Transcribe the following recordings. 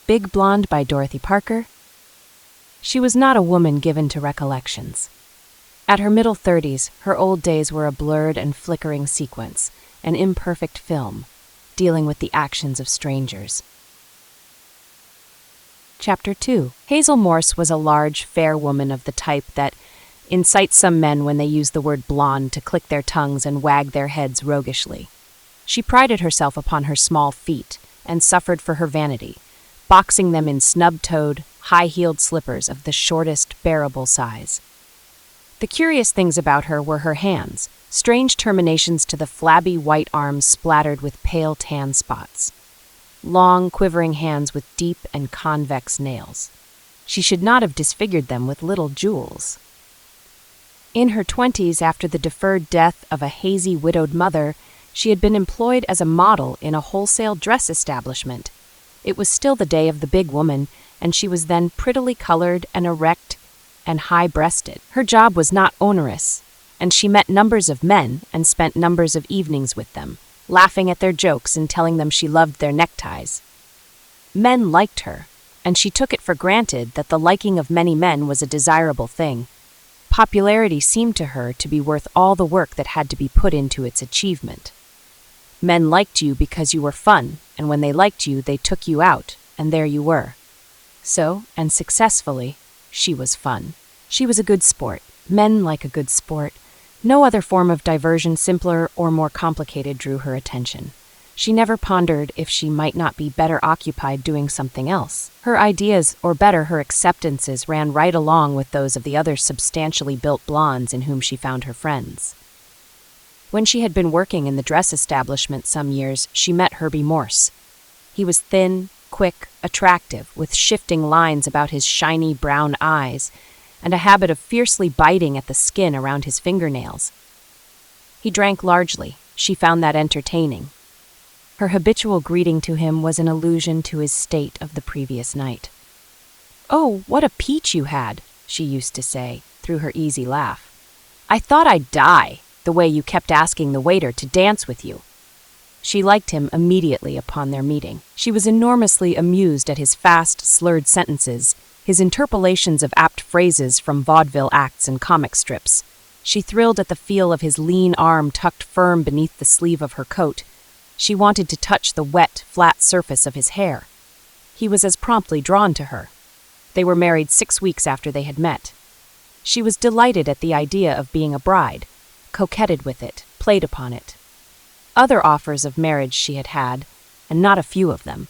Big Blonde by Dorothy Parker. She was not a woman given to recollections. At her middle 30s, her old days were a blurred and flickering sequence, an imperfect film, dealing with the actions of strangers. Chapter 2. Hazel Morse was a large, fair woman of the type that incites some men when they use the word blonde to click their tongues and wag their heads roguishly. She prided herself upon her small feet and suffered for her vanity, boxing them in snub-toed, high-heeled slippers of the shortest, bearable size. The curious things about her were her hands, strange terminations to the flabby white arms splattered with pale tan spots. Long, quivering hands with deep and convex nails. She should not have disfigured them with little jewels. In her 20s, after the deferred death of a hazy widowed mother, she had been employed as a model in a wholesale dress establishment. It was still the day of the big woman, and she was then prettily colored and erect and high-breasted. Her job was not onerous, and she met numbers of men and spent numbers of evenings with them, laughing at their jokes and telling them she loved their neckties. Men liked her, and she took it for granted that the liking of many men was a desirable thing. Popularity seemed to her to be worth all the work that had to be put into its achievement. Men liked you because you were fun, and when they liked you, they took you out, and there you were. So, and successfully, she was fun. She was a good sport. Men like a good sport. No other form of diversion simpler or more complicated drew her attention. She never pondered if she might not be better occupied doing something else. Her ideas, or better, her acceptances, ran right along with those of the other substantially built blondes in whom she found her friends. When she had been working in the dress establishment some years, she met Herbie Morse. He was thin, quick, attractive, with shifting lines about his shiny brown eyes, and a habit of fiercely biting at the skin around his fingernails. He drank largely. She found that entertaining. Her habitual greeting to him was an allusion to his state of the previous night. "Oh, what a peach you had," she used to say, through her easy laugh. "I thought I'd die, the way you kept asking the waiter to dance with you." She liked him immediately upon their meeting. She was enormously amused at his fast, slurred sentences, his interpolations of apt phrases from vaudeville acts and comic strips. She thrilled at the feel of his lean arm tucked firm beneath the sleeve of her coat. She wanted to touch the wet, flat surface of his hair. He was as promptly drawn to her. They were married 6 weeks after they had met. She was delighted at the idea of being a bride, coquetted with it, played upon it. Other offers of marriage she had had, and not a few of them.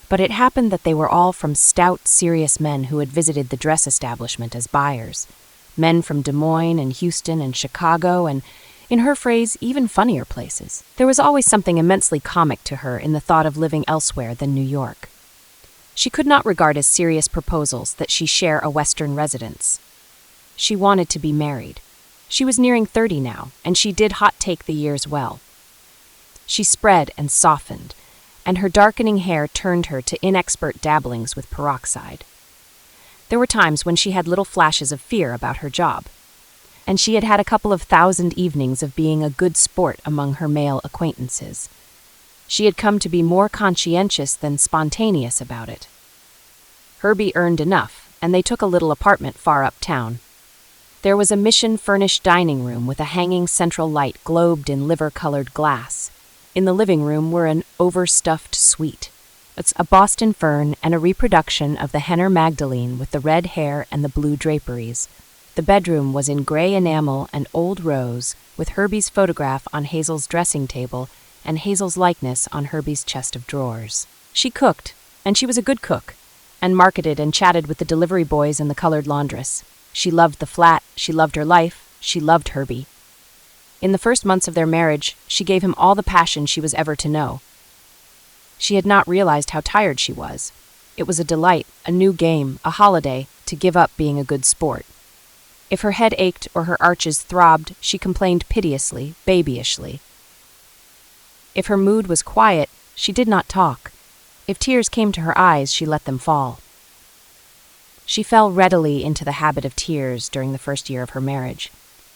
But it happened that they were all from stout, serious men who had visited the dress establishment as buyers. Men from Des Moines and Houston and Chicago and, in her phrase, even funnier places. There was always something immensely comic to her in the thought of living elsewhere than New York. She could not regard as serious proposals that she share a Western residence. She wanted to be married. She was nearing 30 now, and she did hot-take the years well. She spread and softened, and her darkening hair turned her to inexpert dabblings with peroxide. There were times when she had little flashes of fear about her job, and she had had a couple of thousand evenings of being a good sport among her male acquaintances. She had come to be more conscientious than spontaneous about it. Herbie earned enough, and they took a little apartment far uptown. There was a mission-furnished dining room with a hanging central light globed in liver-colored glass. In the living room were an overstuffed suite. It's a Boston fern and a reproduction of the Henner Magdalene with the red hair and the blue draperies. The bedroom was in gray enamel and old rose, with Herbie's photograph on Hazel's dressing table and Hazel's likeness on Herbie's chest of drawers. She cooked, and she was a good cook, and marketed and chatted with the delivery boys and the colored laundress. She loved the flat, she loved her life, she loved Herbie. In the first months of their marriage, she gave him all the passion she was ever to know. She had not realized how tired she was. It was a delight, a new game, a holiday, to give up being a good sport. If her head ached or her arches throbbed, she complained piteously, babyishly. If her mood was quiet, she did not talk. If tears came to her eyes, she let them fall. She fell readily into the habit of tears during the first year of her marriage.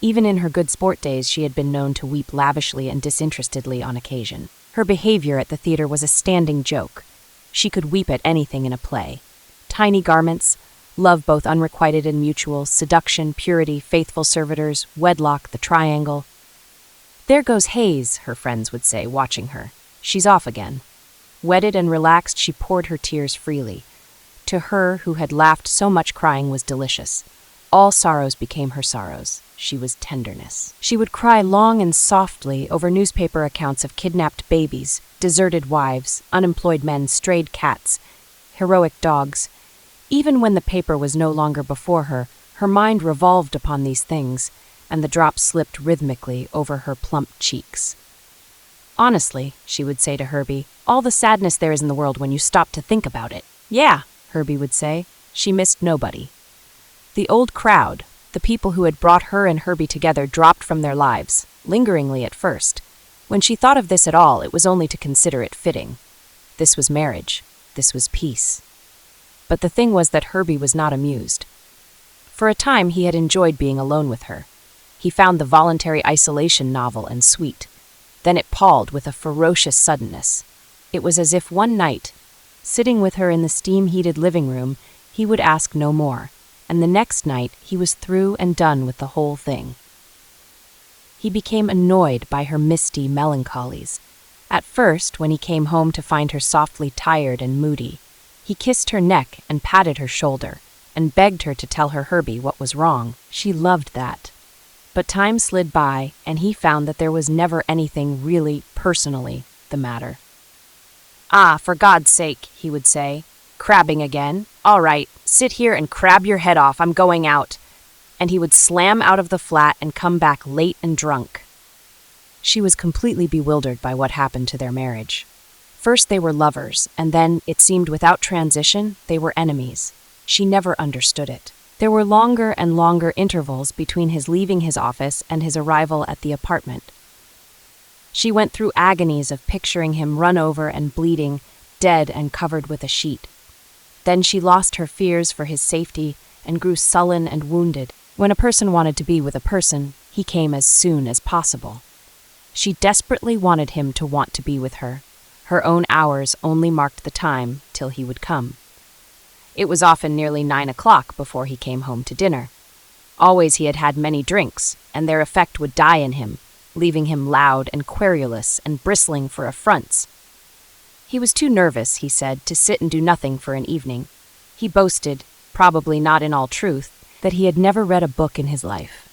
Even in her good sport days, she had been known to weep lavishly and disinterestedly on occasion. Her behavior at the theater was a standing joke. She could weep at anything in a play. Tiny garments, love both unrequited and mutual, seduction, purity, faithful servitors, wedlock, the triangle. "There goes Hayes," her friends would say, watching her. "She's off again." Wedded and relaxed, she poured her tears freely. To her, who had laughed so much, crying was delicious. All sorrows became her sorrows. She was tenderness. She would cry long and softly over newspaper accounts of kidnapped babies, deserted wives, unemployed men, strayed cats, heroic dogs. Even when the paper was no longer before her, her mind revolved upon these things, and the drops slipped rhythmically over her plump cheeks. "Honestly," she would say to Herbie, "all the sadness there is in the world when you stop to think about it." "Yeah," Herbie would say. She missed nobody. The old crowd, the people who had brought her and Herbie together, dropped from their lives, lingeringly at first. When she thought of this at all, it was only to consider it fitting. This was marriage. This was peace. But the thing was that Herbie was not amused. For a time he had enjoyed being alone with her. He found the voluntary isolation novel and sweet. Then it palled with a ferocious suddenness. It was as if one night, sitting with her in the steam-heated living room, he would ask no more, and the next night he was through and done with the whole thing. He became annoyed by her misty melancholies. At first, when he came home to find her softly tired and moody, he kissed her neck and patted her shoulder, and begged her to tell her Herbie what was wrong. She loved that. But time slid by, and he found that there was never anything really, personally, the matter. "Ah, for God's sake," he would say, "crabbing again? All right, sit here and crab your head off, I'm going out." And he would slam out of the flat and come back late and drunk. She was completely bewildered by what happened to their marriage. First they were lovers, and then, it seemed without transition, they were enemies. She never understood it. There were longer and longer intervals between his leaving his office and his arrival at the apartment. She went through agonies of picturing him run over and bleeding, dead and covered with a sheet. Then she lost her fears for his safety and grew sullen and wounded. When a person wanted to be with a person, he came as soon as possible. She desperately wanted him to want to be with her. Her own hours only marked the time till he would come. It was often nearly 9 o'clock before he came home to dinner. Always he had had many drinks, and their effect would die in him, leaving him loud and querulous and bristling for affronts. He was too nervous, he said, to sit and do nothing for an evening. He boasted, probably not in all truth, that he had never read a book in his life.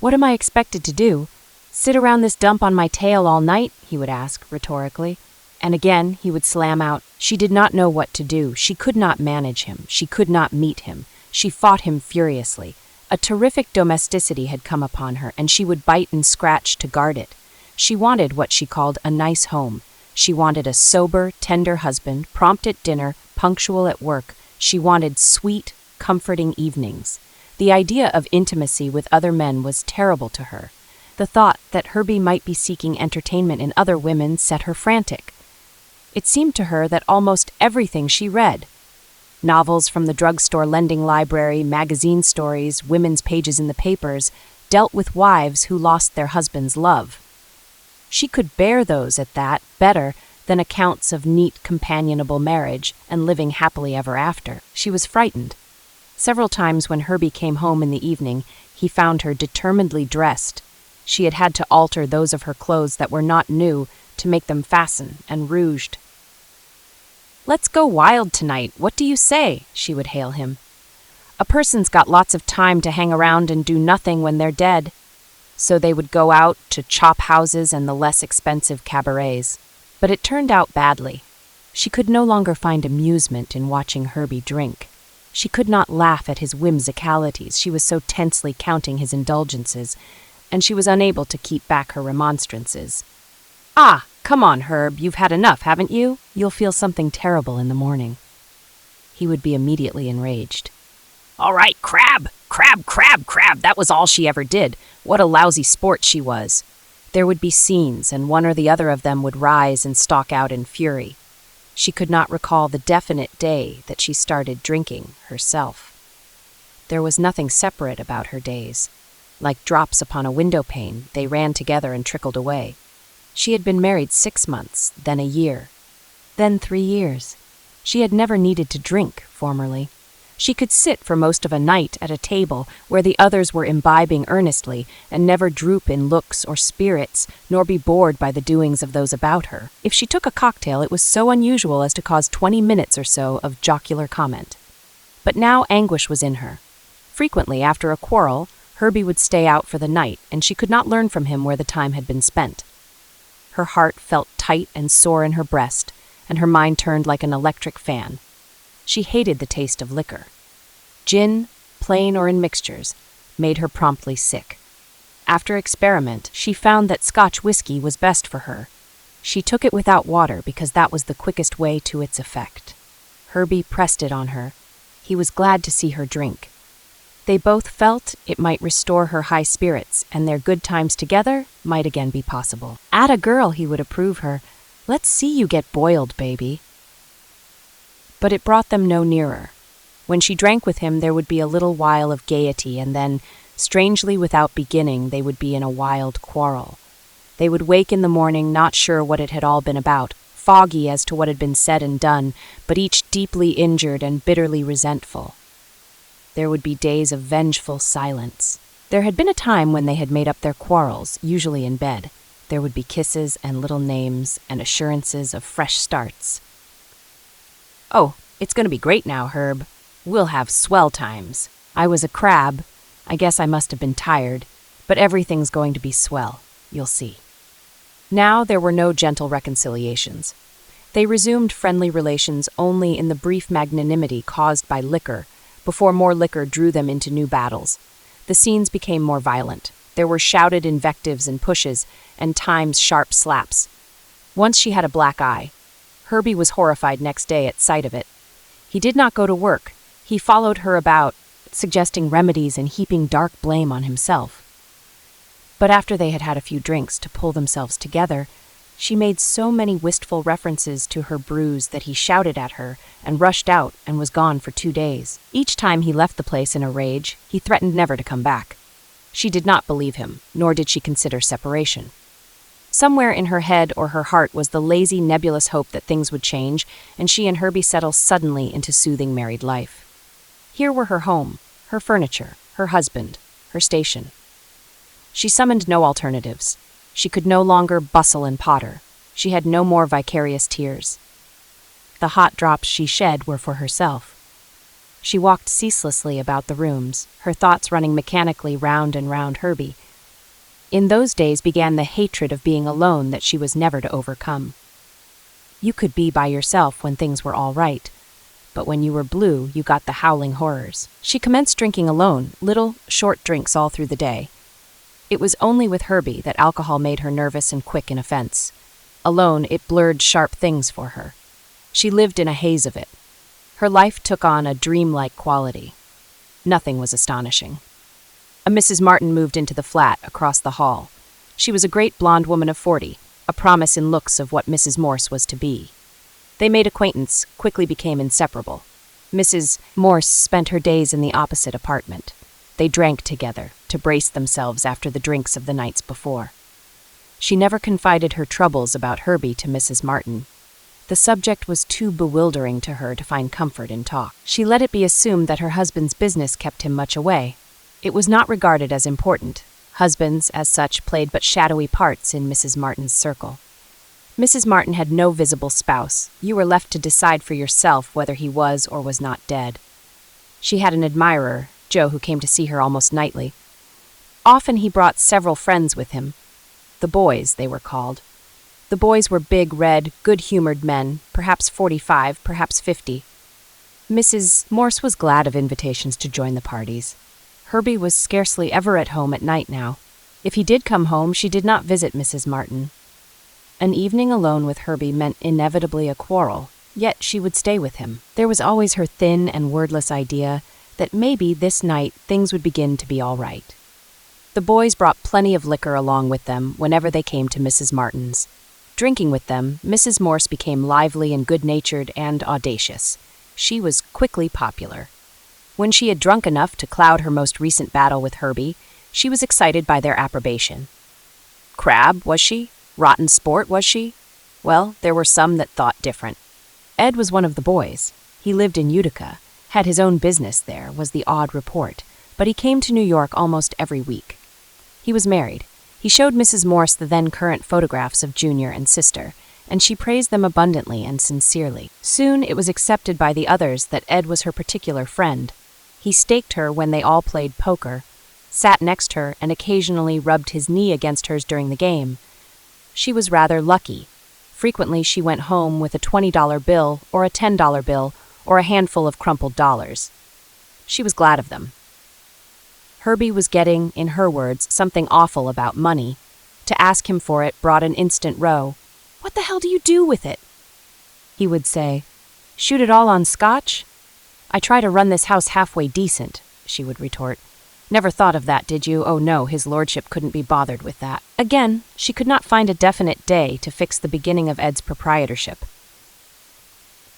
"What am I expected to do? Sit around this dump on my tail all night?" he would ask, rhetorically. And again he would slam out, she did not know what to do. She could not manage him. She could not meet him. She fought him furiously. A terrific domesticity had come upon her, and she would bite and scratch to guard it. She wanted what she called a nice home. She wanted a sober, tender husband, prompt at dinner, punctual at work. She wanted sweet, comforting evenings. The idea of intimacy with other men was terrible to her. The thought that Herbie might be seeking entertainment in other women set her frantic. It seemed to her that almost everything she read, novels from the drugstore lending library, magazine stories, women's pages in the papers, dealt with wives who lost their husband's love. She could bear those at that better than accounts of neat, companionable marriage and living happily ever after. She was frightened. Several times when Herbie came home in the evening, he found her determinedly dressed. She had had to alter those of her clothes that were not new to make them fasten, and rouged. "Let's go wild tonight, what do you say?" she would hail him. "A person's got lots of time to hang around and do nothing when they're dead." So they would go out to chop houses and the less expensive cabarets. But it turned out badly. She could no longer find amusement in watching Herbie drink. She could not laugh at his whimsicalities. She was so tensely counting his indulgences, and she was unable to keep back her remonstrances. "Ah, come on, Herb, you've had enough, haven't you? You'll feel something terrible in the morning." He would be immediately enraged. "All right, crab, crab, crab, crab." That was all she ever did. What a lousy sport she was. There would be scenes, and one or the other of them would rise and stalk out in fury. She could not recall the definite day that she started drinking herself. There was nothing separate about her days. Like drops upon a window pane, they ran together and trickled away. She had been married 6 months, then a year, then 3 years. She had never needed to drink formerly. She could sit for most of a night at a table where the others were imbibing earnestly and never droop in looks or spirits, nor be bored by the doings of those about her. If she took a cocktail, it was so unusual as to cause 20 minutes or so of jocular comment. But now anguish was in her. Frequently, after a quarrel, Herbie would stay out for the night, and she could not learn from him where the time had been spent. Her heart felt tight and sore in her breast, and her mind turned like an electric fan. She hated the taste of liquor. Gin, plain or in mixtures, made her promptly sick. After experiment, she found that Scotch whiskey was best for her. She took it without water because that was the quickest way to its effect. Herbie pressed it on her. He was glad to see her drink. They both felt it might restore her high spirits, and their good times together might again be possible. "Atta girl," he would approve her. "Let's see you get boiled, baby." But it brought them no nearer. When she drank with him, there would be a little while of gaiety, and then, strangely without beginning, they would be in a wild quarrel. They would wake in the morning not sure what it had all been about, foggy as to what had been said and done, but each deeply injured and bitterly resentful. There would be days of vengeful silence. There had been a time when they had made up their quarrels, usually in bed. There would be kisses and little names and assurances of fresh starts. "Oh, it's going to be great now, Herb. We'll have swell times. I was a crab. I guess I must have been tired, but everything's going to be swell. You'll see." Now there were no gentle reconciliations. They resumed friendly relations only in the brief magnanimity caused by liquor, before more liquor drew them into new battles. The scenes became more violent. There were shouted invectives and pushes, and times sharp slaps. Once she had a black eye. Herbie was horrified next day at sight of it. He did not go to work. He followed her about, suggesting remedies and heaping dark blame on himself. But after they had had a few drinks to pull themselves together, she made so many wistful references to her bruise that he shouted at her and rushed out and was gone for 2 days. Each time he left the place in a rage, he threatened never to come back. She did not believe him, nor did she consider separation. Somewhere in her head or her heart was the lazy, nebulous hope that things would change, and she and Herbie settle suddenly into soothing married life. Here were her home, her furniture, her husband, her station. She summoned no alternatives. She could no longer bustle and potter. She had no more vicarious tears. The hot drops she shed were for herself. She walked ceaselessly about the rooms, her thoughts running mechanically round and round Herbie. In those days began the hatred of being alone that she was never to overcome. You could be by yourself when things were all right, but when you were blue, you got the howling horrors. She commenced drinking alone, little, short drinks all through the day. It was only with Herbie that alcohol made her nervous and quick in offense. Alone, it blurred sharp things for her. She lived in a haze of it. Her life took on a dreamlike quality. Nothing was astonishing. A Mrs. Martin moved into the flat across the hall. She was a great blonde woman of 40, a promise in looks of what Mrs. Morse was to be. They made acquaintance, quickly became inseparable. Mrs. Morse spent her days in the opposite apartment. They drank together, to brace themselves after the drinks of the nights before. She never confided her troubles about Herbie to Mrs. Martin. The subject was too bewildering to her to find comfort in talk. She let it be assumed that her husband's business kept him much away. It was not regarded as important. Husbands, as such, played but shadowy parts in Mrs. Martin's circle. Mrs. Martin had no visible spouse. You were left to decide for yourself whether he was or was not dead. She had an admirer, Joe, who came to see her almost nightly. Often he brought several friends with him. The boys, they were called. The boys were big, red, good-humored men, perhaps 45, perhaps 50. Mrs. Morse was glad of invitations to join the parties. Herbie was scarcely ever at home at night now. If he did come home, she did not visit Mrs. Martin. An evening alone with Herbie meant inevitably a quarrel, yet she would stay with him. There was always her thin and wordless idea that maybe this night things would begin to be all right. The boys brought plenty of liquor along with them whenever they came to Mrs. Martin's. Drinking with them, Mrs. Morse became lively and good-natured and audacious. She was quickly popular. When she had drunk enough to cloud her most recent battle with Herbie, she was excited by their approbation. Crab, was she? Rotten sport, was she? Well, there were some that thought different. Ed was one of the boys. He lived in Utica, had his own business there, was the odd report, but he came to New York almost every week. He was married. He showed Mrs. Morse the then current photographs of Junior and Sister, and she praised them abundantly and sincerely. Soon it was accepted by the others that Ed was her particular friend. He staked her when they all played poker, sat next her, and occasionally rubbed his knee against hers during the game. She was rather lucky. Frequently she went home with a $20 bill or a $10 bill or a handful of crumpled dollars. She was glad of them. Herbie was getting, in her words, something awful about money. To ask him for it brought an instant row. "What the hell do you do with it?" He would say, "Shoot it all on scotch?" "I try to run this house halfway decent," she would retort. "Never thought of that, did you? Oh no, his lordship couldn't be bothered with that." Again, she could not find a definite day to fix the beginning of Ed's proprietorship.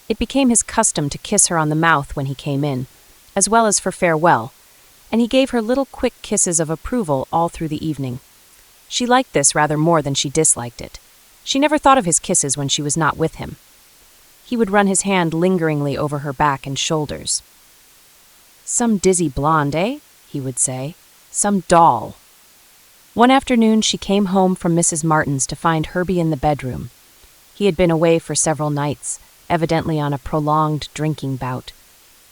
It became his custom to kiss her on the mouth when he came in, as well as for farewell, and he gave her little quick kisses of approval all through the evening. She liked this rather more than she disliked it. She never thought of his kisses when she was not with him. He would run his hand lingeringly over her back and shoulders. "Some dizzy blonde, eh?" he would say. "Some doll." One afternoon she came home from Mrs. Martin's to find Herbie in the bedroom. He had been away for several nights, evidently on a prolonged drinking bout.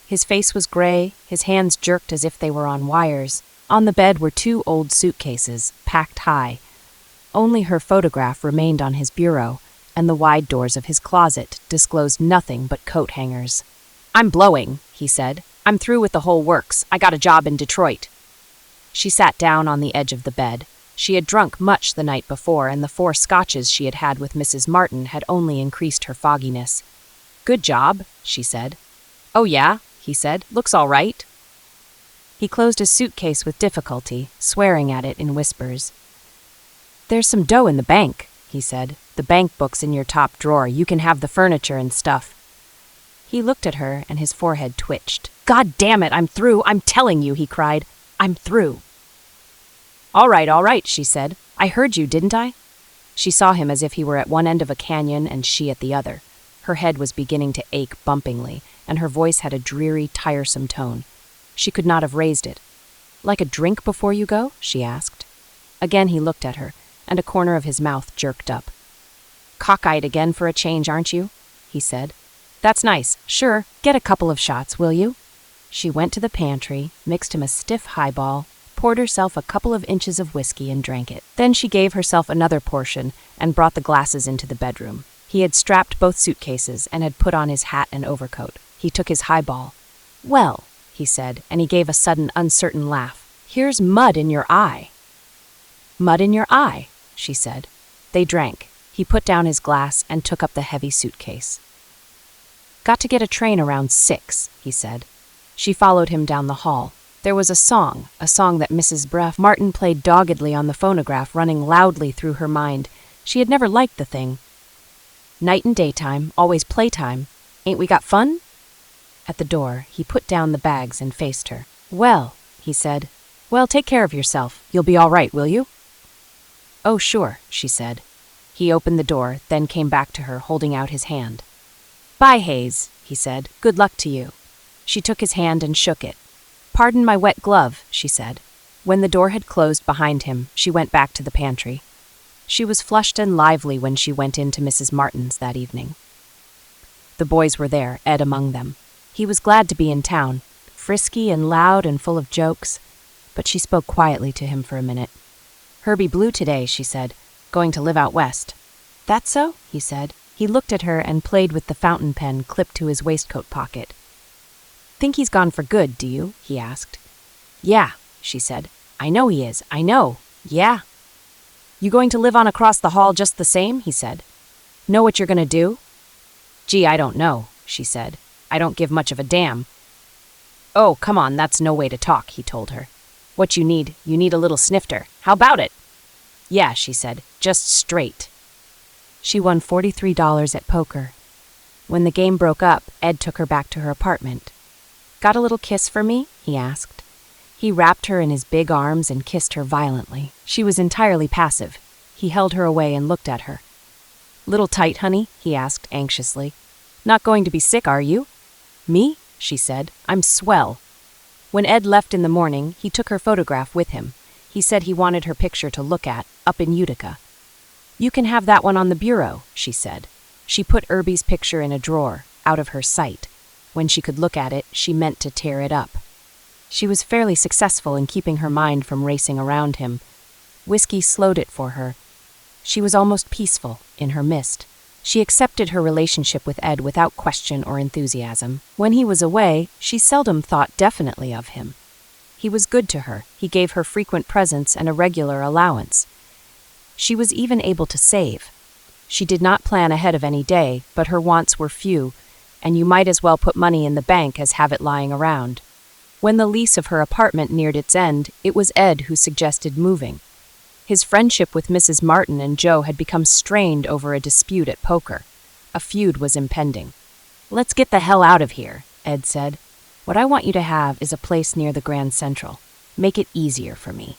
His face was gray, his hands jerked as if they were on wires. On the bed were 2 old suitcases, packed high. Only her photograph remained on his bureau, and the wide doors of his closet disclosed nothing but coat hangers. "I'm blowing," he said. "I'm through with the whole works. I got a job in Detroit." She sat down on the edge of the bed. She had drunk much the night before, and the 4 scotches she had had with Mrs. Martin had only increased her fogginess. "Good job," she said. "Oh yeah," he said. "Looks all right." He closed his suitcase with difficulty, swearing at it in whispers. "There's some dough in the bank," he said. "The bank book's in your top drawer. You can have the furniture and stuff." He looked at her, and his forehead twitched. "God damn it, I'm through. I'm telling you," he cried. "I'm through." All right, she said. "I heard you, didn't I?" She saw him as if he were at one end of a canyon and she at the other. Her head was beginning to ache bumpingly, and her voice had a dreary, tiresome tone. She could not have raised it. "Like a drink before you go?" she asked. Again he looked at her, and a corner of his mouth jerked up. "Cockeyed again for a change, aren't you?" he said. "That's nice. Sure, get a couple of shots, will you?" She went to the pantry, mixed him a stiff highball, poured herself a couple of inches of whiskey and drank it. Then she gave herself another portion and brought the glasses into the bedroom. He had strapped both suitcases and had put on his hat and overcoat. He took his highball. "Well," he said, and he gave a sudden, uncertain laugh. "Here's mud in your eye." "Mud in your eye," she said. They drank. He put down his glass and took up the heavy suitcase. "Got to get a train around 6, he said. She followed him down the hall. There was a song that Mrs. Martin played doggedly on the phonograph, running loudly through her mind. She had never liked the thing. "Night and daytime, always playtime. Ain't we got fun?" At the door, he put down the bags and faced her. "Well," he said. "Well, take care of yourself. You'll be all right, will you?" "Oh, sure," she said. He opened the door, then came back to her, holding out his hand. "Bye, Hayes," he said. "Good luck to you." She took his hand and shook it. "Pardon my wet glove," she said. When the door had closed behind him, she went back to the pantry. She was flushed and lively when she went into Mrs. Martin's that evening. The boys were there, Ed among them. He was glad to be in town, frisky and loud and full of jokes, but she spoke quietly to him for a minute. "Herbie blew today," she said. "Going to live out west." "That so?" he said. He looked at her and played with the fountain pen clipped to his waistcoat pocket. "Think he's gone for good, do you?" he asked. "Yeah," she said. "I know he is. I know. Yeah." "You going to live on across the hall just the same?" he said. "Know what you're going to do?" "Gee, I don't know," she said. "I don't give much of a damn." "Oh, come on, that's no way to talk," he told her. "What you need a little snifter. How about it?" "Yeah," she said, "just straight." She won $43 at poker. When the game broke up, Ed took her back to her apartment. "Got a little kiss for me?" he asked. He wrapped her in his big arms and kissed her violently. She was entirely passive. He held her away and looked at her. "Little tight, honey?" he asked anxiously. Not going to be sick, are you? Me? She said. I'm swell. When Ed left in the morning, he took her photograph with him. He said he wanted her picture to look at, up in Utica. You can have that one on the bureau, she said. She put Irby's picture in a drawer, out of her sight. When she could look at it, she meant to tear it up. She was fairly successful in keeping her mind from racing around him. Whiskey slowed it for her. She was almost peaceful, in her mist. She accepted her relationship with Ed without question or enthusiasm. When he was away, she seldom thought definitely of him. He was good to her. He gave her frequent presents and a regular allowance. She was even able to save. She did not plan ahead of any day, but her wants were few, and you might as well put money in the bank as have it lying around. When the lease of her apartment neared its end, it was Ed who suggested moving. His friendship with Mrs. Martin and Joe had become strained over a dispute at poker. A feud was impending. Let's get the hell out of here, Ed said. What I want you to have is a place near the Grand Central. Make it easier for me.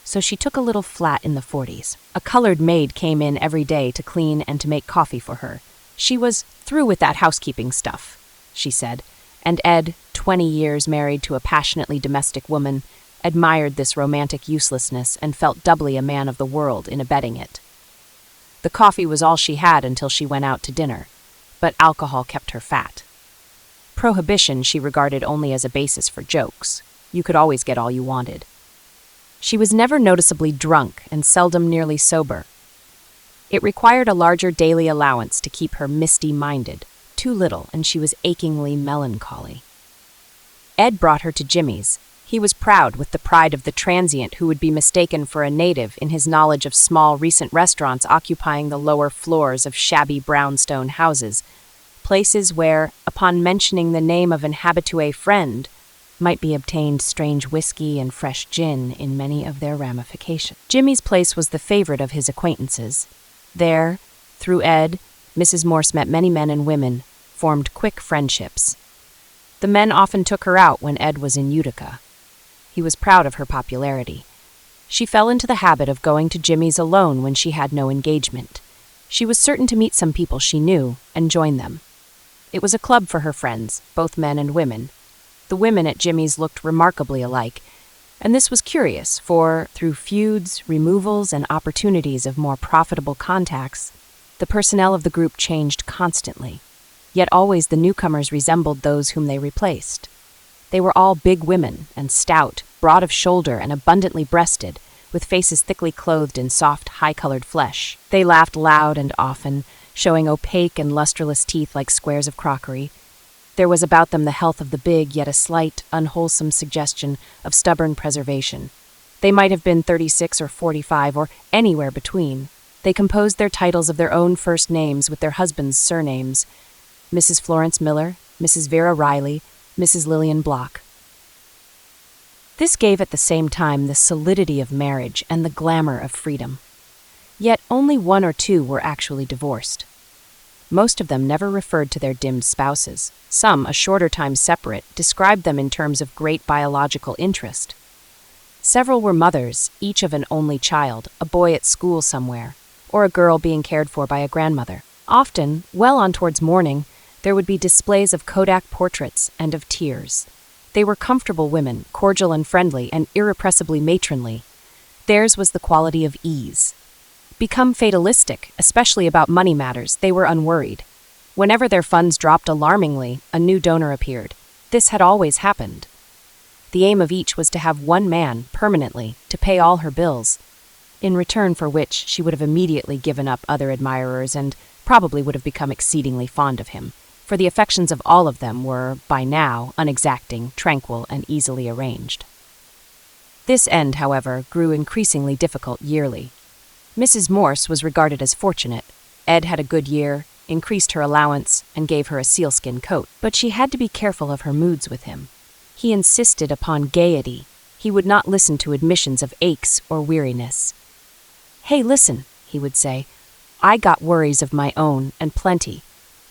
So she took a little flat in the 40s. A colored maid came in every day to clean and to make coffee for her. She was through with that housekeeping stuff, she said, and Ed, 20 years married to a passionately domestic woman, admired this romantic uselessness and felt doubly a man of the world in abetting it. The coffee was all she had until she went out to dinner, but alcohol kept her fat. Prohibition she regarded only as a basis for jokes. You could always get all you wanted. She was never noticeably drunk and seldom nearly sober. It required a larger daily allowance to keep her misty-minded, too little, and she was achingly melancholy. Ed brought her to Jimmy's. He was proud with the pride of the transient who would be mistaken for a native in his knowledge of small recent restaurants occupying the lower floors of shabby brownstone houses, places where, upon mentioning the name of an habitué friend, might be obtained strange whiskey and fresh gin in many of their ramifications. Jimmy's place was the favorite of his acquaintances. There, through Ed, Mrs. Morse met many men and women, formed quick friendships. The men often took her out when Ed was in Utica. He was proud of her popularity. She fell into the habit of going to Jimmy's alone when she had no engagement. She was certain to meet some people she knew and join them. It was a club for her friends, both men and women. The women at Jimmy's looked remarkably alike, and this was curious, for through feuds, removals, and opportunities of more profitable contacts, the personnel of the group changed constantly, yet always the newcomers resembled those whom they replaced. They were all big women and stout, broad of shoulder and abundantly breasted, with faces thickly clothed in soft, high-colored flesh. They laughed loud and often, showing opaque and lustreless teeth like squares of crockery. There was about them the health of the big, yet a slight, unwholesome suggestion of stubborn preservation. They might have been 36 or 45 or anywhere between. They composed their titles of their own first names with their husbands' surnames: Mrs. Florence Miller, Mrs. Vera Riley, Mrs. Lillian Block. This gave at the same time the solidity of marriage and the glamour of freedom. Yet only one or two were actually divorced. Most of them never referred to their dimmed spouses. Some, a shorter time separate, described them in terms of great biological interest. Several were mothers, each of an only child, a boy at school somewhere, or a girl being cared for by a grandmother. Often, well on towards morning, there would be displays of Kodak portraits and of tears. They were comfortable women, cordial and friendly, and irrepressibly matronly. Theirs was the quality of ease. Become fatalistic, especially about money matters, they were unworried. Whenever their funds dropped alarmingly, a new donor appeared. This had always happened. The aim of each was to have one man, permanently, to pay all her bills, in return for which she would have immediately given up other admirers and probably would have become exceedingly fond of him, for the affections of all of them were, by now, unexacting, tranquil, and easily arranged. This end, however, grew increasingly difficult yearly. Mrs. Morse was regarded as fortunate. Ed had a good year, increased her allowance, and gave her a sealskin coat. But she had to be careful of her moods with him. He insisted upon gaiety. He would not listen to admissions of aches or weariness. "Hey, listen," he would say. "I got worries of my own, and plenty.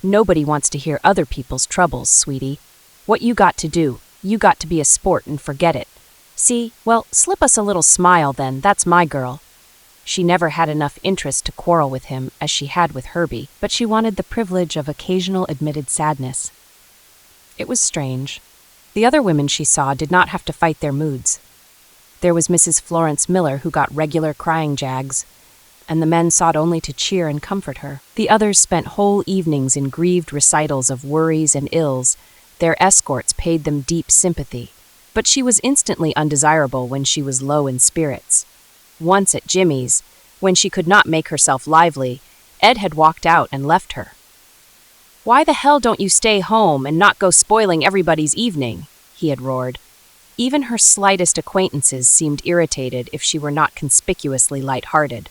Nobody wants to hear other people's troubles, sweetie. What you got to do, you got to be a sport and forget it. See, well, slip us a little smile then, that's my girl." She never had enough interest to quarrel with him as she had with Herbie, but she wanted the privilege of occasional admitted sadness. It was strange. The other women she saw did not have to fight their moods. There was Mrs. Florence Miller, who got regular crying jags, and the men sought only to cheer and comfort her. The others spent whole evenings in grieved recitals of worries and ills. Their escorts paid them deep sympathy, but she was instantly undesirable when she was low in spirits. Once at Jimmy's, when she could not make herself lively, Ed had walked out and left her. "Why the hell don't you stay home and not go spoiling everybody's evening?" he had roared. Even her slightest acquaintances seemed irritated if she were not conspicuously light-hearted.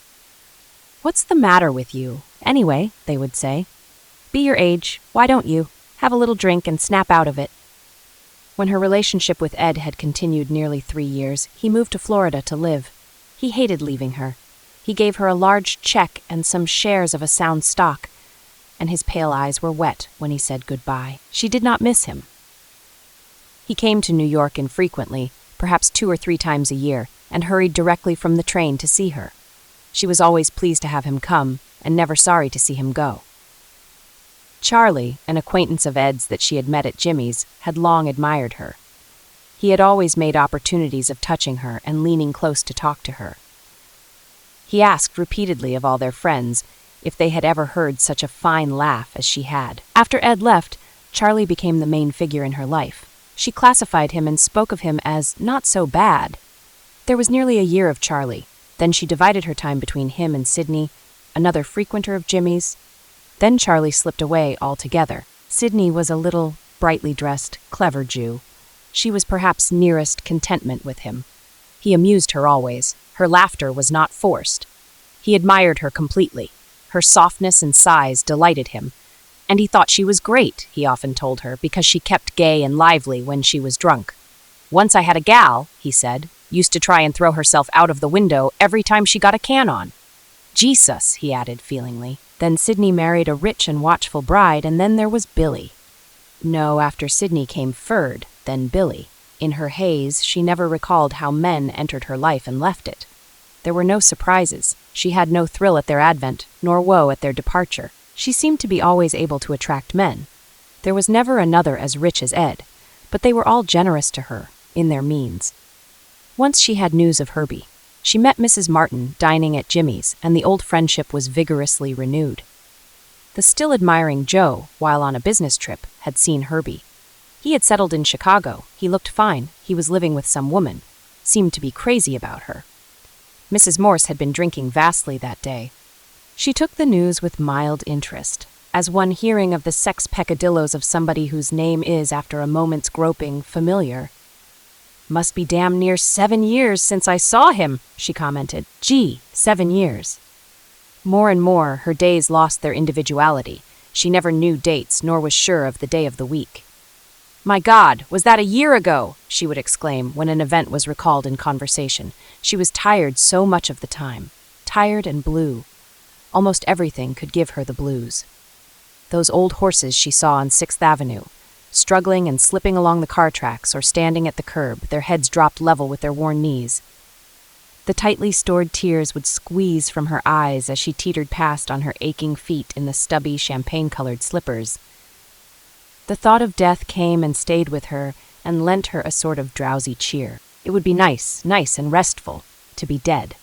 "What's the matter with you? Anyway," they would say. "Be your age, why don't you? Have a little drink and snap out of it." When her relationship with Ed had continued nearly 3 years, he moved to Florida to live. He hated leaving her. He gave her a large check and some shares of a sound stock, and his pale eyes were wet when he said goodbye. She did not miss him. He came to New York infrequently, perhaps 2 or 3 times a year, and hurried directly from the train to see her. She was always pleased to have him come, and never sorry to see him go. Charlie, an acquaintance of Ed's that she had met at Jimmy's, had long admired her. He had always made opportunities of touching her and leaning close to talk to her. He asked repeatedly of all their friends if they had ever heard such a fine laugh as she had. After Ed left, Charlie became the main figure in her life. She classified him and spoke of him as not so bad. There was nearly a year of Charlie. Then she divided her time between him and Sydney, another frequenter of Jimmy's. Then Charlie slipped away altogether. Sydney was a little, brightly dressed, clever Jew. She was perhaps nearest contentment with him. He amused her always. Her laughter was not forced. He admired her completely. Her softness and size delighted him. And he thought she was great, he often told her, because she kept gay and lively when she was drunk. "Once I had a gal," he said, used to try and throw herself out of the window every time she got a can on. "Jesus," he added feelingly. Then Sydney married a rich and watchful bride, and then there was Billy. No, after Sydney came Ferd, then Billy. In her haze, she never recalled how men entered her life and left it. There were no surprises. She had no thrill at their advent, nor woe at their departure. She seemed to be always able to attract men. There was never another as rich as Ed, but they were all generous to her, in their means. Once she had news of Herbie. She met Mrs. Martin dining at Jimmy's, and the old friendship was vigorously renewed. The still admiring Joe, while on a business trip, had seen Herbie. He had settled in Chicago. He looked fine. He was living with some woman. Seemed to be crazy about her. Mrs. Morse had been drinking vastly that day. She took the news with mild interest, as one hearing of the sex peccadillos of somebody whose name is, after a moment's groping, familiar. "Must be damn near 7 years since I saw him," she commented. "Gee, 7 years." More and more, her days lost their individuality. She never knew dates, nor was sure of the day of the week. "My God, was that a year ago?" she would exclaim when an event was recalled in conversation. She was tired so much of the time. Tired and blue. Almost everything could give her the blues. Those old horses she saw on 6th Avenue, struggling and slipping along the car tracks or standing at the curb, their heads dropped level with their worn knees. The tightly stored tears would squeeze from her eyes as she teetered past on her aching feet in the stubby, champagne-colored slippers. The thought of death came and stayed with her and lent her a sort of drowsy cheer. It would be nice and restful, to be dead.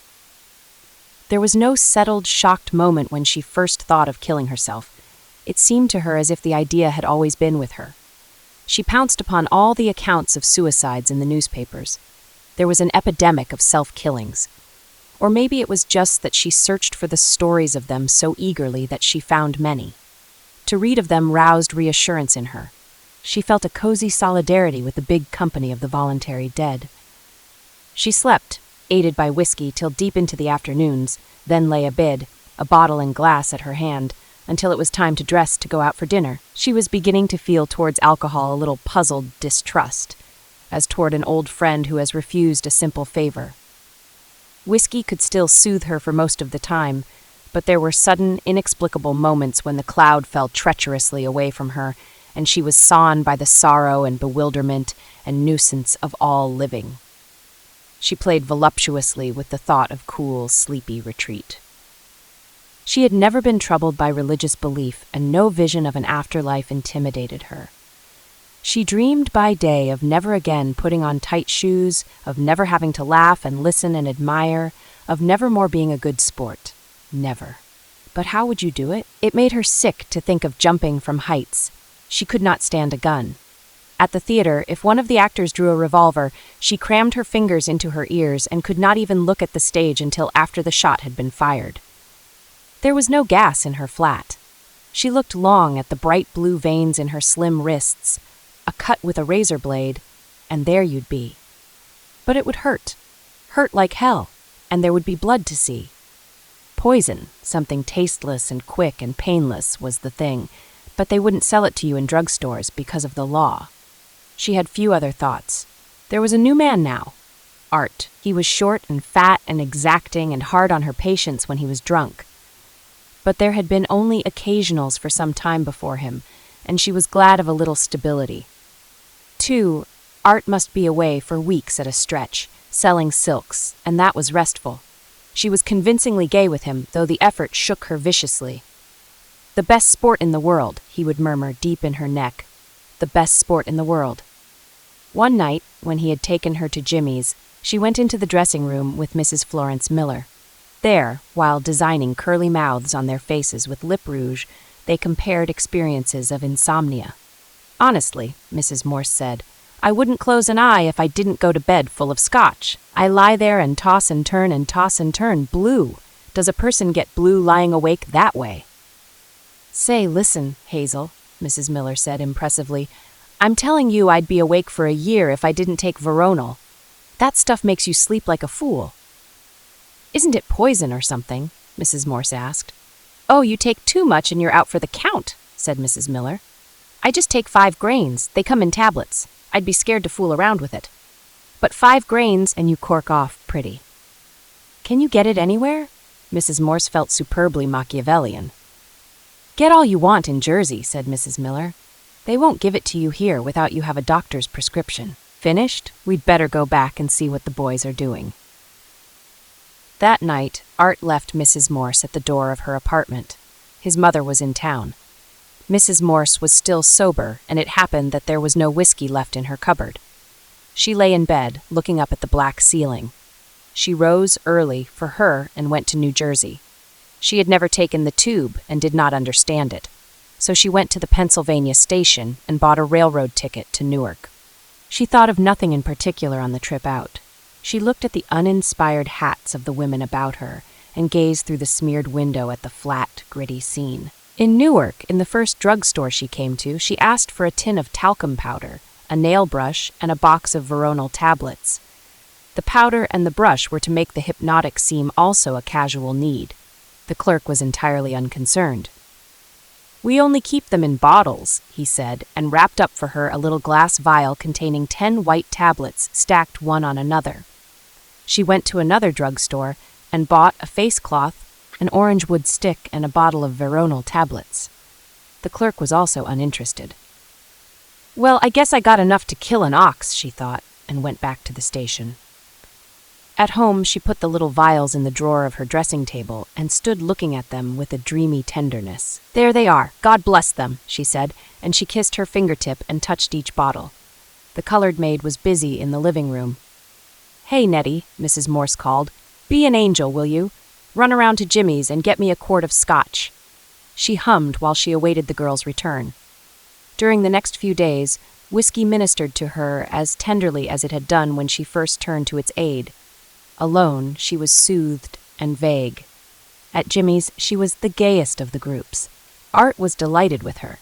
There was no settled, shocked moment when she first thought of killing herself. It seemed to her as if the idea had always been with her. She pounced upon all the accounts of suicides in the newspapers. There was an epidemic of self-killings. Or maybe it was just that she searched for the stories of them so eagerly that she found many. To read of them roused reassurance in her. She felt a cozy solidarity with the big company of the voluntary dead. She slept, aided by whiskey, till deep into the afternoons, then lay abed, a bottle and glass at her hand, until it was time to dress to go out for dinner. She was beginning to feel towards alcohol a little puzzled distrust, as toward an old friend who has refused a simple favor. Whiskey could still soothe her for most of the time, but there were sudden, inexplicable moments when the cloud fell treacherously away from her, and she was sawn by the sorrow and bewilderment and nuisance of all living. She played voluptuously with the thought of cool, sleepy retreat. She had never been troubled by religious belief, and no vision of an afterlife intimidated her. She dreamed by day of never again putting on tight shoes, of never having to laugh and listen and admire, of never more being a good sport. Never. But how would you do it? It made her sick to think of jumping from heights. She could not stand a gun. At the theater, if one of the actors drew a revolver, she crammed her fingers into her ears and could not even look at the stage until after the shot had been fired. There was no gas in her flat. She looked long at the bright blue veins in her slim wrists, a cut with a razor blade, and there you'd be. But it would hurt like hell, and there would be blood to see. Poison, something tasteless and quick and painless, was the thing, but they wouldn't sell it to you in drugstores because of the law. She had few other thoughts. There was a new man now, Art. He was short and fat and exacting and hard on her patience when he was drunk. But there had been only occasionals for some time before him, and she was glad of a little stability. 2. Art must be away for weeks at a stretch, selling silks, and that was restful. She was convincingly gay with him, though the effort shook her viciously. "The best sport in the world," he would murmur deep in her neck. "The best sport in the world." One night, when he had taken her to Jimmy's, she went into the dressing room with Mrs. Florence Miller. There, while designing curly mouths on their faces with lip rouge, they compared experiences of insomnia. "Honestly," Mrs. Morse said, "I wouldn't close an eye if I didn't go to bed full of scotch. I lie there and toss and turn, blue. Does a person get blue lying awake that way?" "Say, listen, Hazel," Mrs. Miller said impressively. "I'm telling you I'd be awake for a year if I didn't take Veronal. That stuff makes you sleep like a fool." "Isn't it poison or something?" Mrs. Morse asked. "Oh, you take too much and you're out for the count," said Mrs. Miller. "I just take 5 grains. They come in tablets. I'd be scared to fool around with it. But 5 grains and you cork off pretty." "Can you get it anywhere?" Mrs. Morse felt superbly Machiavellian. "Get all you want in Jersey," said Mrs. Miller. "They won't give it to you here without you have a doctor's prescription. Finished? We'd better go back and see what the boys are doing." That night, Art left Mrs. Morse at the door of her apartment. His mother was in town. Mrs. Morse was still sober, and it happened that there was no whiskey left in her cupboard. She lay in bed, looking up at the black ceiling. She rose early for her and went to New Jersey. She had never taken the tube and did not understand it, so she went to the Pennsylvania station and bought a railroad ticket to Newark. She thought of nothing in particular on the trip out. She looked at the uninspired hats of the women about her and gazed through the smeared window at the flat, gritty scene. In Newark, in the first drugstore she came to, she asked for a tin of talcum powder, a nail brush, and a box of Veronal tablets. The powder and the brush were to make the hypnotic seem also a casual need. The clerk was entirely unconcerned. "We only keep them in bottles," he said, and wrapped up for her a little glass vial containing 10 white tablets stacked one on another. She went to another drugstore and bought a face cloth, an orange wood stick, and a bottle of Veronal tablets. The clerk was also uninterested. "Well, I guess I got enough to kill an ox," she thought, and went back to the station. At home, she put the little vials in the drawer of her dressing table and stood looking at them with a dreamy tenderness. "There they are. God bless them," she said, and she kissed her fingertip and touched each bottle. The colored maid was busy in the living room. "Hey, Nettie," Mrs. Morse called. "Be an angel, will you? Run around to Jimmy's and get me a quart of scotch." She hummed while she awaited the girl's return. During the next few days, whiskey ministered to her as tenderly as it had done when she first turned to its aid. Alone, she was soothed and vague. At Jimmy's, she was the gayest of the groups. Art was delighted with her.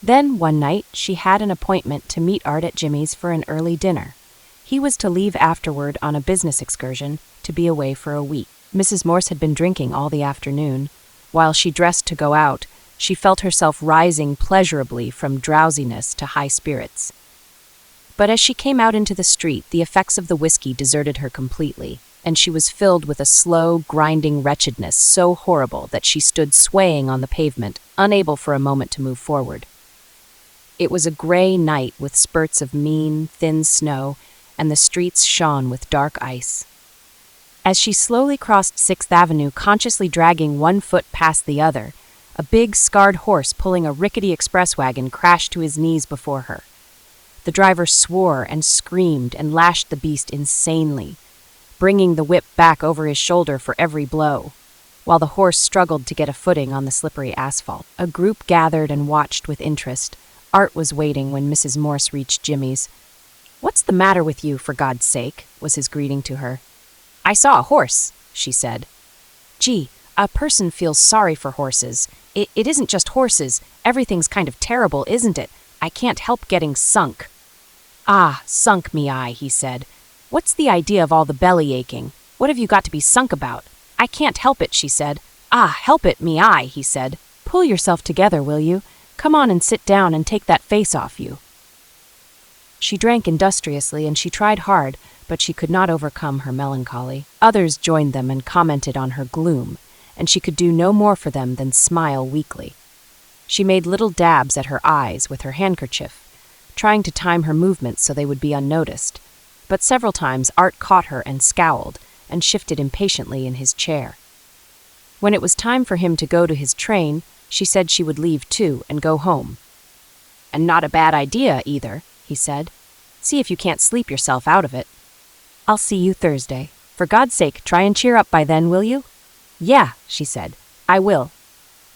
Then, one night, she had an appointment to meet Art at Jimmy's for an early dinner. He was to leave afterward on a business excursion, to be away for a week. Mrs. Morse had been drinking all the afternoon. While she dressed to go out, she felt herself rising pleasurably from drowsiness to high spirits. But as she came out into the street, the effects of the whiskey deserted her completely, and she was filled with a slow, grinding wretchedness so horrible that she stood swaying on the pavement, unable for a moment to move forward. It was a gray night with spurts of mean, thin snow, and the streets shone with dark ice. As she slowly crossed 6th Avenue, consciously dragging one foot past the other, a big, scarred horse pulling a rickety express wagon crashed to his knees before her. The driver swore and screamed and lashed the beast insanely, bringing the whip back over his shoulder for every blow, while the horse struggled to get a footing on the slippery asphalt. A group gathered and watched with interest. Art was waiting when Mrs. Morse reached Jimmy's. "What's the matter with you, for God's sake?" was his greeting to her. "I saw a horse," she said. "Gee, a person feels sorry for horses. It isn't just horses. Everything's kind of terrible, isn't it? I can't help getting sunk." "Ah, sunk me eye," he said. "What's the idea of all the belly aching? What have you got to be sunk about?" "I can't help it," she said. "Ah, help it me eye," he said. "Pull yourself together, will you? Come on and sit down and take that face off you." She drank industriously and she tried hard, but she could not overcome her melancholy. Others joined them and commented on her gloom, and she could do no more for them than smile weakly. She made little dabs at her eyes with her handkerchief, trying to time her movements so they would be unnoticed, but several times Art caught her and scowled, and shifted impatiently in his chair. When it was time for him to go to his train, she said she would leave too and go home. "And not a bad idea, either," he said. "See if you can't sleep yourself out of it." "I'll see you Thursday. For God's sake, try and cheer up by then, will you?" "Yeah," she said. "I will."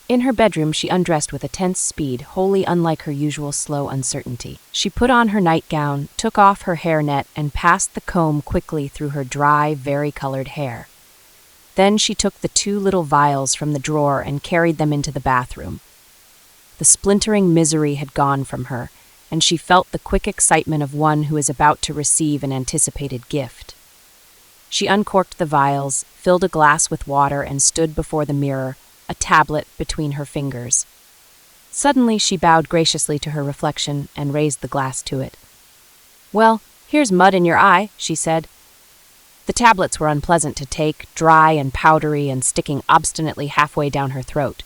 In her bedroom, she undressed with a tense speed, wholly unlike her usual slow uncertainty. She put on her nightgown, took off her hairnet, and passed the comb quickly through her dry, vari-colored hair. Then she took the 2 little vials from the drawer and carried them into the bathroom. The splintering misery had gone from her, and she felt the quick excitement of one who is about to receive an anticipated gift. She uncorked the vials, filled a glass with water, and stood before the mirror, a tablet between her fingers. Suddenly she bowed graciously to her reflection and raised the glass to it. "Well, here's mud in your eye," she said. The tablets were unpleasant to take, dry and powdery and sticking obstinately halfway down her throat.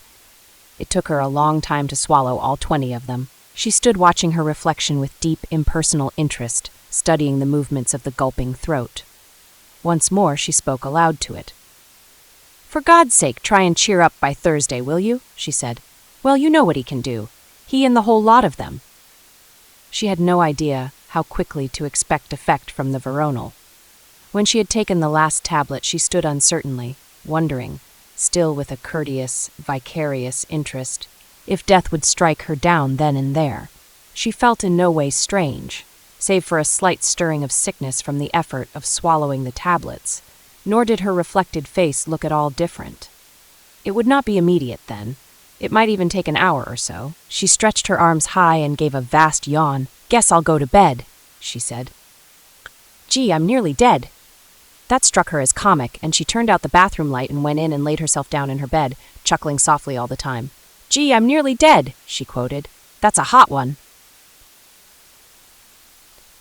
It took her a long time to swallow all 20 of them. She stood watching her reflection with deep, impersonal interest, studying the movements of the gulping throat. Once more she spoke aloud to it. "For God's sake, try and cheer up by Thursday, will you?" she said. "Well, you know what he can do. He and the whole lot of them." She had no idea how quickly to expect effect from the veronal. When she had taken the last tablet, she stood uncertainly, wondering, still with a courteous, vicarious interest, if death would strike her down then and there. She felt in no way strange, save for a slight stirring of sickness from the effort of swallowing the tablets, nor did her reflected face look at all different. It would not be immediate, then. It might even take an hour or so. She stretched her arms high and gave a vast yawn. "Guess I'll go to bed," she said. "Gee, I'm nearly dead." That struck her as comic, and she turned out the bathroom light and went in and laid herself down in her bed, chuckling softly all the time. "Gee, I'm nearly dead," she quoted. "That's a hot one."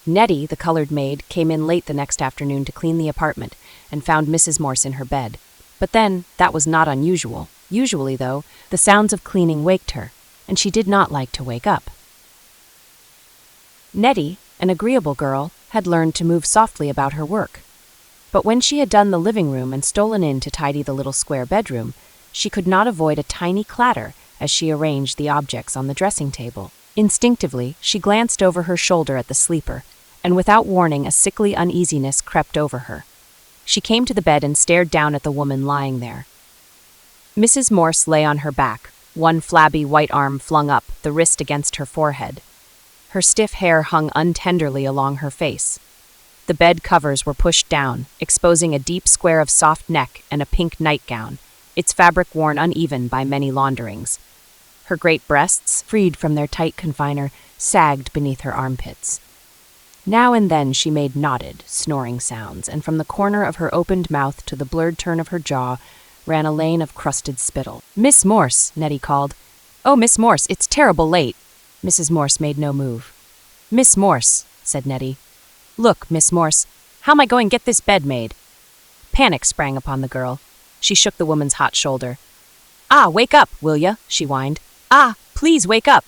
Nettie, the colored maid, came in late the next afternoon to clean the apartment and found Mrs. Morse in her bed. But then, that was not unusual. Usually, though, the sounds of cleaning waked her, and she did not like to wake up. Nettie, an agreeable girl, had learned to move softly about her work. But when she had done the living room and stolen in to tidy the little square bedroom, she could not avoid a tiny clatter as she arranged the objects on the dressing table. Instinctively, she glanced over her shoulder at the sleeper, and without warning, a sickly uneasiness crept over her. She came to the bed and stared down at the woman lying there. Mrs. Morse lay on her back, one flabby white arm flung up, the wrist against her forehead. Her stiff hair hung untenderly along her face. The bed covers were pushed down, exposing a deep square of soft neck and a pink nightgown, its fabric worn uneven by many launderings. Her great breasts, freed from their tight confiner, sagged beneath her armpits. Now and then she made knotted, snoring sounds, and from the corner of her opened mouth to the blurred turn of her jaw ran a lane of crusted spittle. "Miss Morse," Nettie called. "Oh, Miss Morse, it's terrible late." Mrs. Morse made no move. "Miss Morse," said Nettie. "Look, Miss Morse, how am I going to get this bed made?" Panic sprang upon the girl. She shook the woman's hot shoulder. "Ah, wake up, will ya?" she whined. "Ah, please wake up."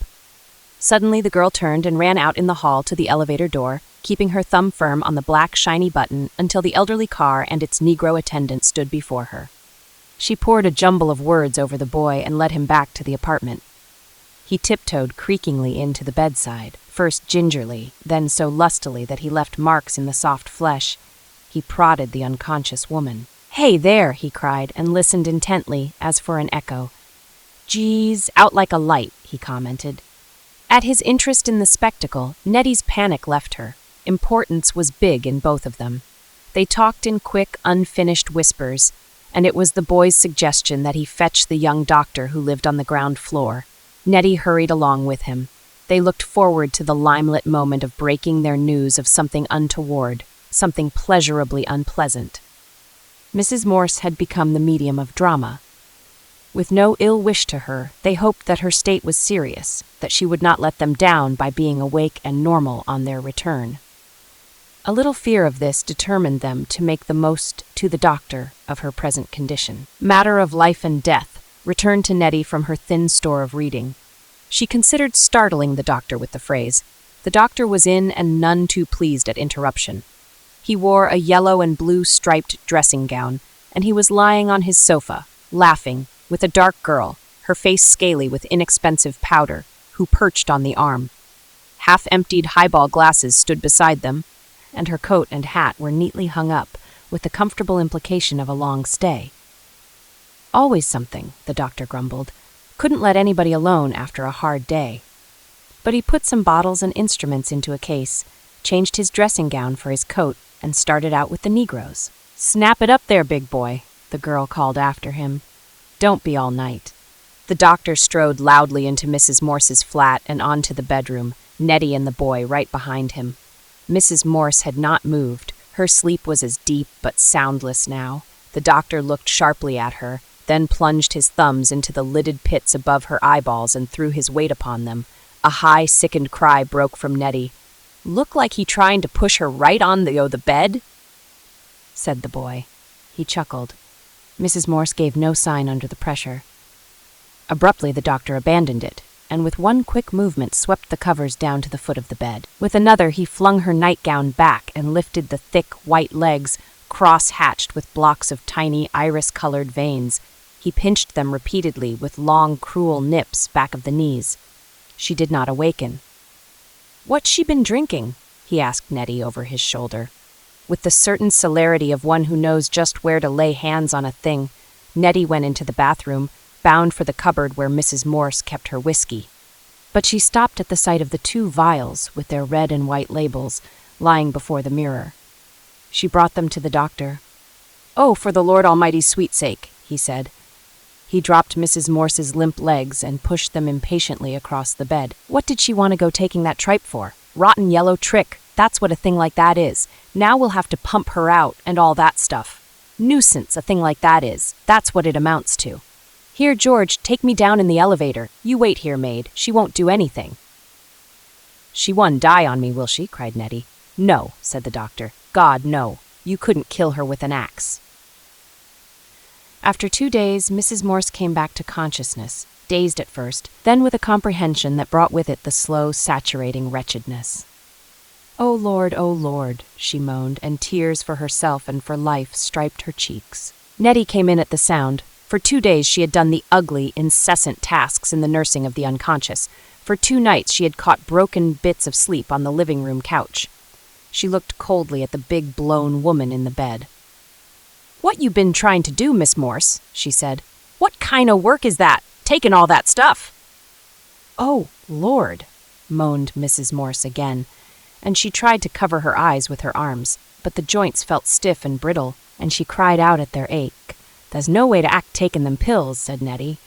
Suddenly the girl turned and ran out in the hall to the elevator door, keeping her thumb firm on the black, shiny button until the elderly car and its Negro attendant stood before her. She poured a jumble of words over the boy and led him back to the apartment. He tiptoed creakingly into the bedside, first gingerly, then so lustily that he left marks in the soft flesh. He prodded the unconscious woman. "Hey there," he cried, and listened intently, as for an echo. "Geez, out like a light," he commented. At his interest in the spectacle, Nettie's panic left her. Importance was big in both of them. They talked in quick, unfinished whispers, and it was the boy's suggestion that he fetch the young doctor who lived on the ground floor. Nettie hurried along with him. They looked forward to the limelight moment of breaking their news of something untoward, something pleasurably unpleasant. Mrs. Morse had become the medium of drama. With no ill wish to her, they hoped that her state was serious, that she would not let them down by being awake and normal on their return. A little fear of this determined them to make the most to the doctor of her present condition. Matter of life and death returned to Nettie from her thin store of reading. She considered startling the doctor with the phrase. The doctor was in and none too pleased at interruption. He wore a yellow and blue striped dressing gown, and he was lying on his sofa, laughing, with a dark girl, her face scaly with inexpensive powder, who perched on the arm. Half-emptied highball glasses stood beside them, and her coat and hat were neatly hung up, with the comfortable implication of a long stay. Always something, the doctor grumbled. Couldn't let anybody alone after a hard day. But he put some bottles and instruments into a case, changed his dressing gown for his coat, and started out with the Negroes. "Snap it up there, big boy," the girl called after him. "Don't be all night." The doctor strode loudly into Mrs. Morse's flat and onto the bedroom, Nettie and the boy right behind him. Mrs. Morse had not moved. Her sleep was as deep but soundless now. The doctor looked sharply at her, then plunged his thumbs into the lidded pits above her eyeballs and threw his weight upon them. A high, sickened cry broke from Nettie. "Look like he trying to push her right on the bed?" said the boy. He chuckled. Mrs. Morse gave no sign under the pressure. Abruptly, the doctor abandoned it, and with one quick movement swept the covers down to the foot of the bed. With another, he flung her nightgown back and lifted the thick, white legs, cross-hatched with blocks of tiny, iris-colored veins. He pinched them repeatedly with long, cruel nips back of the knees. She did not awaken. "What's she been drinking?" he asked Nettie over his shoulder. With the certain celerity of one who knows just where to lay hands on a thing, Nettie went into the bathroom, bound for the cupboard where Mrs. Morse kept her whiskey. But she stopped at the sight of the 2 vials with their red and white labels lying before the mirror. She brought them to the doctor. "Oh, for the Lord Almighty's sweet sake," he said. He dropped Mrs. Morse's limp legs and pushed them impatiently across the bed. What did she want to go taking that tripe for? Rotten yellow trick. That's what a thing like that is. Now we'll have to pump her out and all that stuff. Nuisance, a thing like that is. That's what it amounts to. Here, George, take me down in the elevator. You wait here, maid. She won't do anything." "She won't die on me, will she?" cried Nettie. "No," said the doctor. "God, no. You couldn't kill her with an axe." After 2 days, Mrs. Morse came back to consciousness, dazed at first, then with a comprehension that brought with it the slow, saturating wretchedness. "Oh, Lord," she moaned, and tears for herself and for life striped her cheeks. Nettie came in at the sound. For 2 days she had done the ugly, incessant tasks in the nursing of the unconscious. For 2 nights she had caught broken bits of sleep on the living room couch. She looked coldly at the big, blown woman in the bed. "What you been trying to do, Miss Morse?" she said. "What kind of work is that, taking all that stuff?" "Oh, Lord," moaned Mrs. Morse again, and she tried to cover her eyes with her arms, but the joints felt stiff and brittle, and she cried out at their ache. "There's no way to act taking them pills," said Nettie.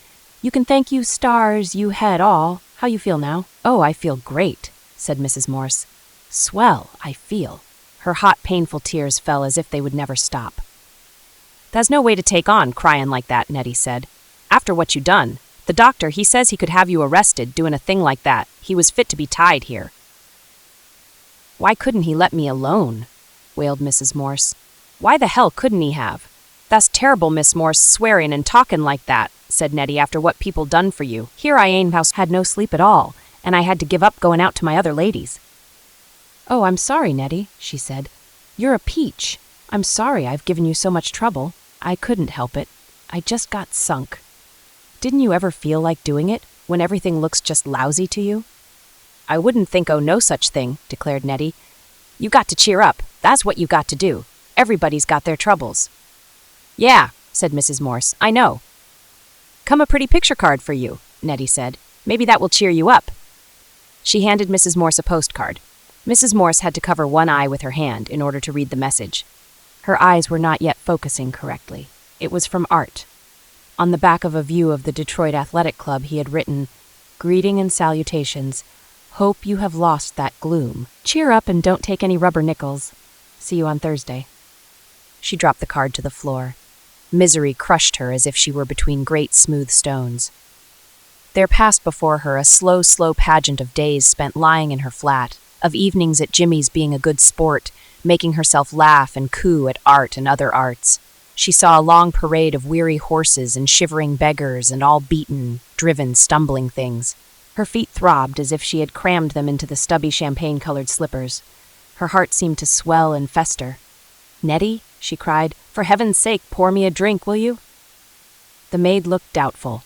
"You can thank you stars you had all. How you feel now?" "Oh, I feel great," said Mrs. Morse. "Swell, I feel." Her hot, painful tears fell as if they would never stop. "There's no way to take on, crying like that," Nettie said. "After what you done. The doctor, he says he could have you arrested doing a thing like that. He was fit to be tied here." "Why couldn't he let me alone?" wailed Mrs. Morse. "Why the hell couldn't he have? That's terrible, Miss Morse, swearing and talking like that," said Nettie, "after what people done for you. Here I ain't house had no sleep at all, and I had to give up going out to my other ladies." "Oh, I'm sorry, Nettie," she said. "You're a peach. I'm sorry I've given you so much trouble. I couldn't help it. I just got sunk." "Didn't you ever feel like doing it, when everything looks just lousy to you?" "I wouldn't think no such thing," declared Nettie. "You got to cheer up. That's what you got to do. Everybody's got their troubles." "Yeah," said Mrs. Morse, "I know." "Come a pretty picture card for you," Nettie said. "Maybe that will cheer you up." She handed Mrs. Morse a postcard. Mrs. Morse had to cover one eye with her hand in order to read the message. Her eyes were not yet focusing correctly. It was from Art. On the back of a view of the Detroit Athletic Club, he had written, "Greeting and salutations. Hope you have lost that gloom. Cheer up and don't take any rubber nickels. See you on Thursday." She dropped the card to the floor. Misery crushed her as if she were between great smooth stones. There passed before her a slow pageant of days spent lying in her flat, of evenings at Jimmy's being a good sport, making herself laugh and coo at art and other arts. She saw a long parade of weary horses and shivering beggars and all beaten, driven, stumbling things. Her feet throbbed as if she had crammed them into the stubby champagne-colored slippers. Her heart seemed to swell and fester. "Nettie," she cried, "for heaven's sake, pour me a drink, will you?" The maid looked doubtful.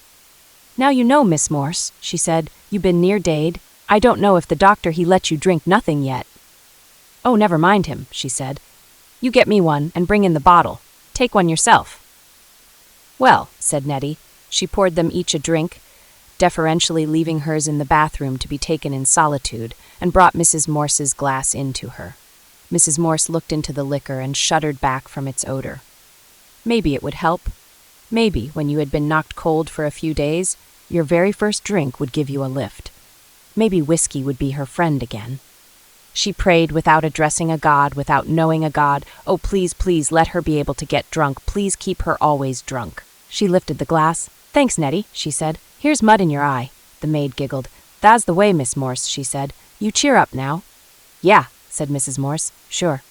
"Now you know, Miss Morse," she said, "you been near daid. I don't know if the doctor he let you drink nothing yet." "Oh, never mind him," she said. "You get me one and bring in the bottle. Take one yourself." "Well," said Nettie. She poured them each a drink, deferentially leaving hers in the bathroom to be taken in solitude, and brought Mrs. Morse's glass in to her. Mrs. Morse looked into the liquor and shuddered back from its odor. Maybe it would help. Maybe, when you had been knocked cold for a few days, your very first drink would give you a lift. Maybe whiskey would be her friend again. She prayed without addressing a god, without knowing a god. Oh, please, please, let her be able to get drunk. Please keep her always drunk. She lifted the glass. "Thanks, Nettie," she said. "Here's mud in your eye." The maid giggled. "Tha's the way, Miss Morse," she said. "You cheer up now." "Yeah," said Mrs. Morse. "Sure."